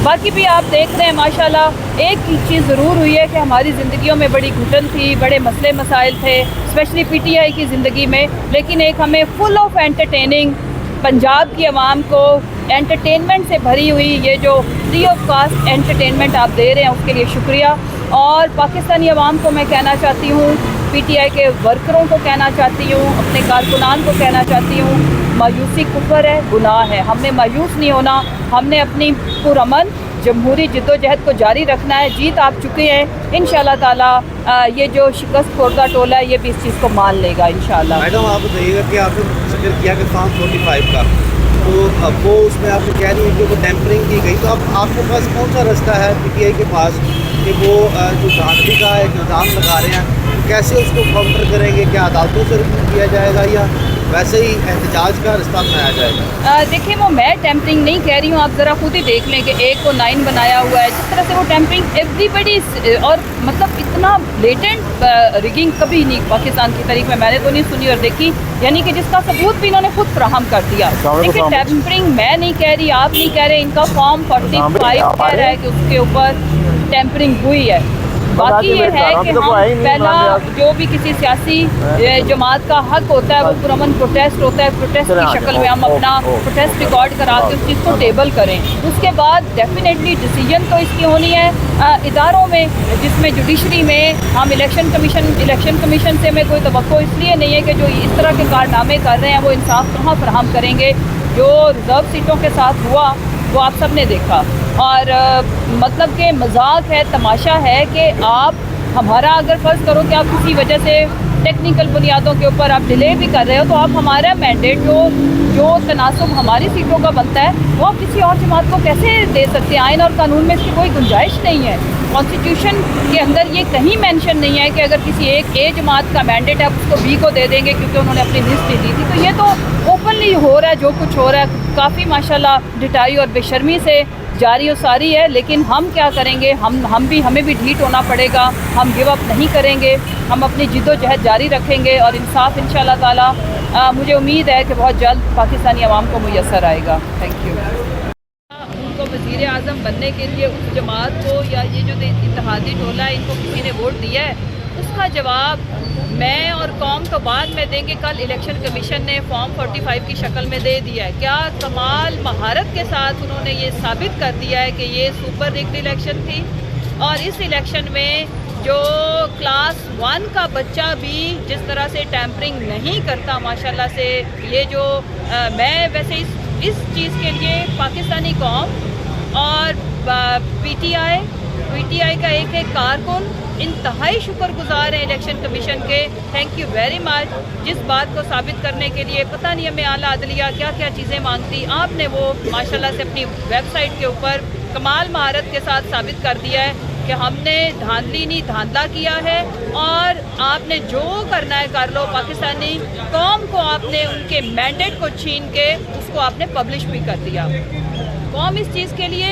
باقی بھی آپ دیکھ رہے ہیں ماشاءاللہ ایک چیز ضرور ہوئی ہے کہ ہماری زندگیوں میں بڑی گھٹن تھی، بڑے مسئلے مسائل تھے اسپیشلی پی ٹی آئی کی زندگی میں، لیکن ایک ہمیں فل آف انٹرٹیننگ پنجاب کی عوام کو انٹرٹینمنٹ سے بھری ہوئی یہ جو فری آف کاسٹ انٹرٹینمنٹ آپ دے رہے ہیں اس کے لیے شکریہ. اور پاکستانی عوام کو میں کہنا چاہتی ہوں، پی ٹی آئی کے ورکروں کو کہنا چاہتی ہوں، اپنے کارکنان کو کہنا چاہتی ہوں، مایوسی کفر ہے، گناہ ہے. ہم نے مایوس نہیں ہونا، ہم نے اپنی پرامن جمہوری جد و جہد کو جاری رکھنا ہے. جیت آپ چکے ہیں انشاءاللہ تعالی، یہ جو شکست خوردہ ٹولہ ہے یہ بھی اس چیز کو مان لے گا انشاءاللہ. میڈم آپ بتائیے گا کہ آپ نے ذکر کیا کہ فارم 45 کا، تو اب وہ اس میں آپ نے کہہ رہی ہے کہ وہ ٹیمپرنگ کی گئی، تو اب آپ کے پاس کون سا رستہ ہے پی ٹی آئی کے پاس کہ وہ جو دھاندلی کا ایک الزام لگا رہے ہیں کیسے اس کو کاؤنٹر کریں گے؟ کیا عدالتوں سے رجوع کیا جائے گا یا ویسے ہی احتجاج کا رستہ اپنایا جائے گا؟ دیکھیں وہ میں ٹیمپرنگ نہیں کہہ رہی ہوں، آپ ذرا خود ہی دیکھ لیں کہ 1 کو 9 بنایا ہوا ہے، جس طرح سے وہ ٹیمپرنگ ایوری بڈی، اور مطلب اتنا بلیٹنٹ ریگنگ کبھی نہیں پاکستان کی تاریخ میں نے تو نہیں سنی اور دیکھی، یعنی کہ جس کا ثبوت بھی انہوں نے خود فراہم کر دیا. دیکھیں ٹیمپرنگ میں نہیں کہہ رہی، آپ نہیں کہہ رہے، ان کا فارم 45 کہہ رہا ہے کہ اس کے اوپر ٹیمپرنگ ہوئی ہے. باقی یہ ہے کہ ہم پہلا جو بھی کسی سیاسی جماعت کا حق ہوتا ہے وہ پرامن پروٹیسٹ ہوتا ہے، پروٹیسٹ کی شکل میں ہم اپنا پروٹیسٹ ریکارڈ کرا کے اس چیز کو ٹیبل کریں. اس کے بعد ڈیفینیٹلی ڈیسیجن تو اس کی ہونی ہے اداروں میں، جس میں جوڈیشری میں ہم الیکشن کمیشن سے ہمیں کوئی توقع اس لیے نہیں ہے کہ جو اس طرح کے کارنامے کر رہے ہیں وہ انصاف کہاں فراہم کریں گے. جو ریزرو سیٹوں کے ساتھ ہوا وہ آپ سب نے دیکھا، اور مطلب کہ مذاق ہے، تماشا ہے کہ آپ ہمارا اگر فرض کرو کہ آپ کسی وجہ سے ٹیکنیکل بنیادوں کے اوپر آپ ڈیلے بھی کر رہے ہو تو آپ ہمارا مینڈیٹ جو تناسب ہماری سیٹوں کا بنتا ہے وہ آپ کسی اور جماعت کو کیسے دے سکتے ہیں؟ آئین اور قانون میں اس کی کوئی گنجائش نہیں ہے. کانسٹیٹیوشن کے اندر یہ کہیں مینشن نہیں ہے کہ اگر کسی ایک جماعت کا مینڈیٹ ہے آپ اس کو بی کو دے دیں گے کیونکہ انہوں نے اپنی لسٹ دی تھی. تو یہ تو اوپنلی ہو رہا ہے جو کچھ ہو رہا ہے، کافی ماشاءاللہ ڈٹائی اور بے شرمی سے جاری و ساری ہے. لیکن ہم کیا کریں گے؟ ہمیں بھی ڈھیٹ ہونا پڑے گا، ہم گیو اپ نہیں کریں گے، ہم اپنی جد و جہد جاری رکھیں گے اور انصاف انشاءاللہ تعالی مجھے امید ہے کہ بہت جلد پاکستانی عوام کو میسر آئے گا. Thank you. ان کو وزیر اعظم بننے کے لیے اس جماعت کو یا یہ جو اتحادی ٹولہ ہے ان کو کسی نے ووٹ دیا ہے، اس کا جواب میں اور قوم تو بعد میں دیں گے. کل الیکشن کمیشن نے فارم 45 کی شکل میں دے دیا ہے. کیا کمال مہارت کے ساتھ انہوں نے یہ ثابت کر دیا ہے کہ یہ سپر ریگڈ الیکشن تھی، اور اس الیکشن میں جو کلاس 1 کا بچہ بھی جس طرح سے ٹیمپرنگ نہیں کرتا ماشاءاللہ سے. یہ جو میں ویسے اس چیز کے لیے پاکستانی قوم اور پی ٹی آئی کا ایک کارکن انتہائی شکر گزار ہیں الیکشن کمیشن کے. Thank you very much. جس بات کو ثابت کرنے کے لیے پتہ نہیں ہمیں اعلیٰ عدلیہ کیا کیا چیزیں مانگتی، آپ نے وہ ماشاءاللہ سے اپنی ویب سائٹ کے اوپر کمال مہارت کے ساتھ ثابت کر دیا ہے کہ ہم نے دھاندلی نہیں دھاندلا کیا ہے، اور آپ نے جو کرنا ہے کر لو. پاکستانی قوم کو آپ نے ان کے مینڈیٹ کو چھین کے اس کو آپ نے پبلش بھی کر دیا. قوم اس چیز کے لیے